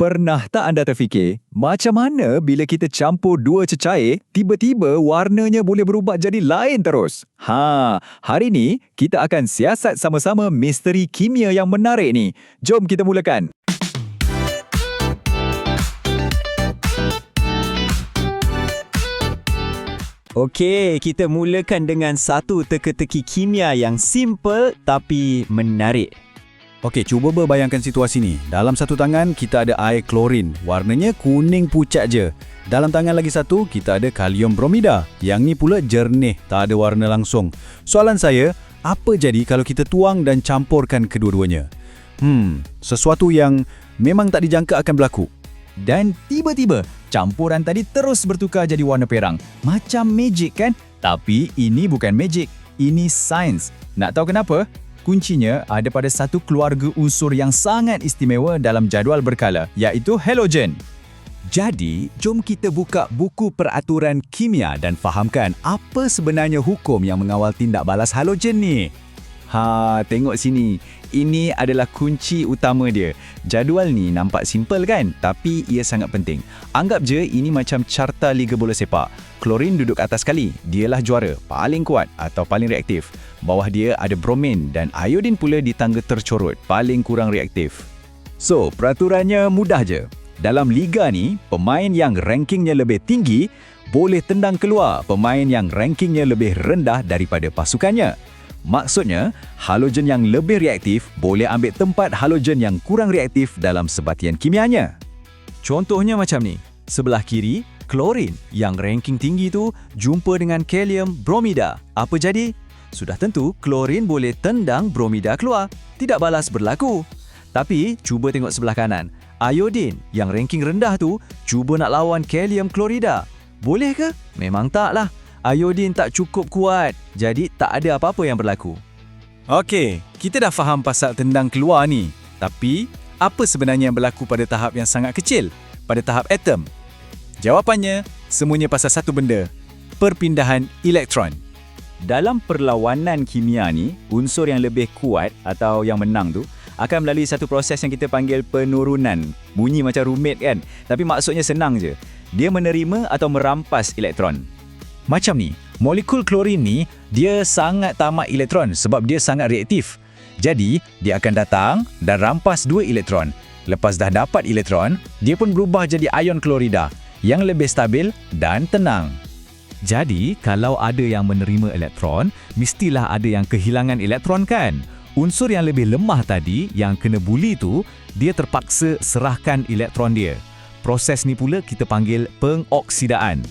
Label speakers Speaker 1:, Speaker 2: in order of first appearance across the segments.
Speaker 1: Pernah tak anda terfikir, macam mana bila kita campur dua cecair, tiba-tiba warnanya boleh berubah jadi lain terus? Hari ni kita akan siasat sama-sama misteri kimia yang menarik ni. Jom kita mulakan.
Speaker 2: Okey, kita mulakan dengan satu teka-teki kimia yang simple tapi menarik.
Speaker 3: Okey, cuba berbayangkan situasi ni. Dalam satu tangan, kita ada air klorin. Warnanya kuning pucat je. Dalam tangan lagi satu, kita ada kalium bromida. Yang ni pula jernih, tak ada warna langsung. Soalan saya, apa jadi kalau kita tuang dan campurkan kedua-duanya? Sesuatu yang memang tak dijangka akan berlaku.
Speaker 1: Dan tiba-tiba, campuran tadi terus bertukar jadi warna perang. Macam magic kan? Tapi ini bukan magic. Ini sains. Nak tahu kenapa? Kuncinya ada pada satu keluarga unsur yang sangat istimewa dalam jadual berkala, iaitu halogen.
Speaker 3: Jadi, jom kita buka buku peraturan kimia dan fahamkan apa sebenarnya hukum yang mengawal tindak balas halogen ni.
Speaker 1: Tengok sini. Ini adalah kunci utama dia. Jadual ni nampak simple kan? Tapi ia sangat penting. Anggap je ini macam carta Liga Bola Sepak. Klorin duduk atas sekali. Dialah juara, paling kuat atau paling reaktif. Bawah dia ada bromin dan iodin pula di tangga tercorot, paling kurang reaktif. So, peraturannya mudah je. Dalam liga ni, pemain yang rankingnya lebih tinggi boleh tendang keluar pemain yang rankingnya lebih rendah daripada pasukannya. Maksudnya, halogen yang lebih reaktif boleh ambil tempat halogen yang kurang reaktif dalam sebatian kimianya. Contohnya macam ni. Sebelah kiri, klorin yang ranking tinggi tu jumpa dengan kalium bromida. Apa jadi? Sudah tentu, klorin boleh tendang bromida keluar. Tidak balas berlaku. Tapi, cuba tengok sebelah kanan. Iodin yang ranking rendah tu cuba nak lawan kalium klorida. Boleh ke? Memang taklah. Iodin tak cukup kuat, jadi tak ada apa-apa yang berlaku.
Speaker 3: Okey, kita dah faham pasal tendang keluar ni. Tapi, apa sebenarnya yang berlaku pada tahap yang sangat kecil? Pada tahap atom? Jawapannya, semuanya pasal satu benda. Perpindahan elektron.
Speaker 2: Dalam perlawanan kimia ni, unsur yang lebih kuat atau yang menang tu akan melalui satu proses yang kita panggil penurunan. Bunyi macam rumit kan? Tapi maksudnya senang je. Dia menerima atau merampas elektron.
Speaker 3: Macam ni, molekul klorin ni, dia sangat tamak elektron sebab dia sangat reaktif. Jadi, dia akan datang dan rampas dua elektron. Lepas dah dapat elektron, dia pun berubah jadi ion klorida yang lebih stabil dan tenang.
Speaker 1: Jadi, kalau ada yang menerima elektron, mestilah ada yang kehilangan elektron kan? Unsur yang lebih lemah tadi, yang kena buli tu, dia terpaksa serahkan elektron dia. Proses ni pula kita panggil pengoksidaan.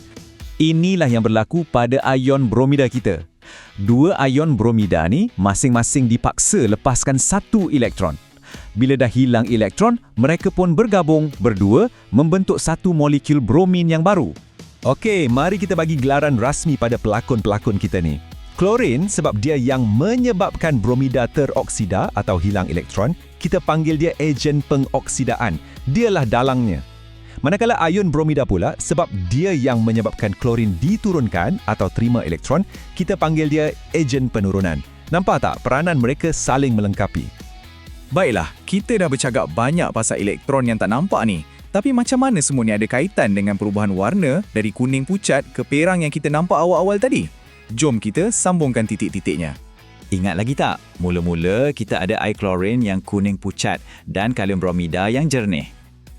Speaker 1: Inilah yang berlaku pada ion bromida kita. Dua ion bromida ni masing-masing dipaksa lepaskan satu elektron. Bila dah hilang elektron, mereka pun bergabung berdua membentuk satu molekul bromin yang baru. Okey, mari kita bagi gelaran rasmi pada pelakon-pelakon kita ni. Klorin sebab dia yang menyebabkan bromida teroksida atau hilang elektron, kita panggil dia ejen pengoksidaan. Dialah dalangnya. Manakala ion bromida pula sebab dia yang menyebabkan klorin diturunkan atau terima elektron, kita panggil dia ejen penurunan. Nampak tak peranan mereka saling melengkapi?
Speaker 4: Baiklah, kita dah bercakap banyak pasal elektron yang tak nampak ni. Tapi macam mana semua ni ada kaitan dengan perubahan warna dari kuning pucat ke perang yang kita nampak awal-awal tadi? Jom kita sambungkan titik-titiknya.
Speaker 1: Ingat lagi tak? Mula-mula kita ada air klorin yang kuning pucat dan kalium bromida yang jernih.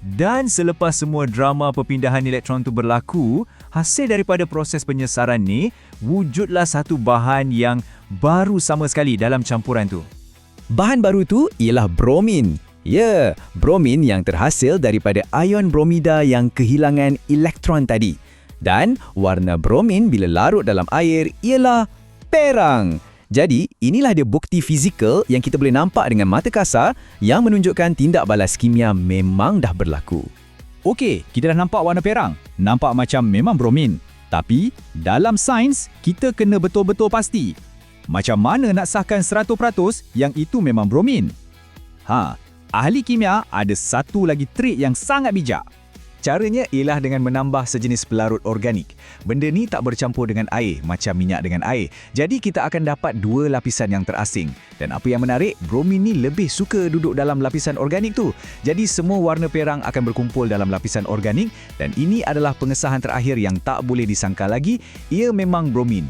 Speaker 1: Dan selepas semua drama perpindahan elektron itu berlaku, hasil daripada proses penyesaran ni, wujudlah satu bahan yang baru sama sekali dalam campuran tu.
Speaker 2: Bahan baru tu ialah bromin. Ya, bromin yang terhasil daripada ion bromida yang kehilangan elektron tadi. Dan warna bromin bila larut dalam air ialah perang. Jadi, inilah dia bukti fizikal yang kita boleh nampak dengan mata kasar yang menunjukkan tindak balas kimia memang dah berlaku.
Speaker 1: Okey, kita dah nampak warna perang. Nampak macam memang bromin. Tapi, dalam sains, kita kena betul-betul pasti. Macam mana nak sahkan 100% yang itu memang bromin? Ahli kimia ada satu lagi trik yang sangat bijak. Caranya ialah dengan menambah sejenis pelarut organik. Benda ni tak bercampur dengan air, macam minyak dengan air. Jadi kita akan dapat dua lapisan yang terasing. Dan apa yang menarik, bromin ni lebih suka duduk dalam lapisan organik tu. Jadi semua warna perang akan berkumpul dalam lapisan organik dan ini adalah pengesahan terakhir yang tak boleh disangkal lagi, ia memang bromin.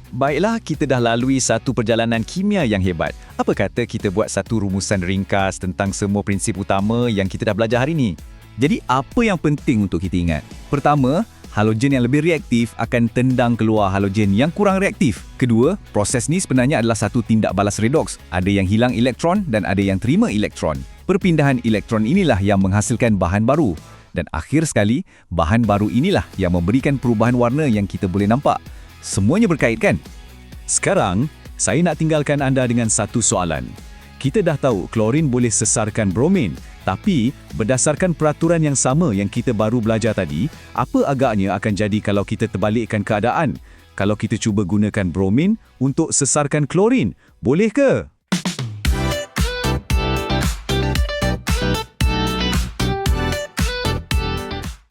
Speaker 2: Baiklah, kita dah lalui satu perjalanan kimia yang hebat. Apa kata kita buat satu rumusan ringkas tentang semua prinsip utama yang kita dah belajar hari ni? Jadi, apa yang penting untuk kita ingat? Pertama, halogen yang lebih reaktif akan tendang keluar halogen yang kurang reaktif. Kedua, proses ni sebenarnya adalah satu tindak balas redoks. Ada yang hilang elektron dan ada yang terima elektron. Perpindahan elektron inilah yang menghasilkan bahan baru. Dan akhir sekali, bahan baru inilah yang memberikan perubahan warna yang kita boleh nampak. Semuanya berkait kan?
Speaker 1: Sekarang, saya nak tinggalkan anda dengan satu soalan. Kita dah tahu klorin boleh sesarkan bromin, tapi berdasarkan peraturan yang sama yang kita baru belajar tadi, apa agaknya akan jadi kalau kita terbalikkan keadaan? Kalau kita cuba gunakan bromin untuk sesarkan klorin, boleh ke?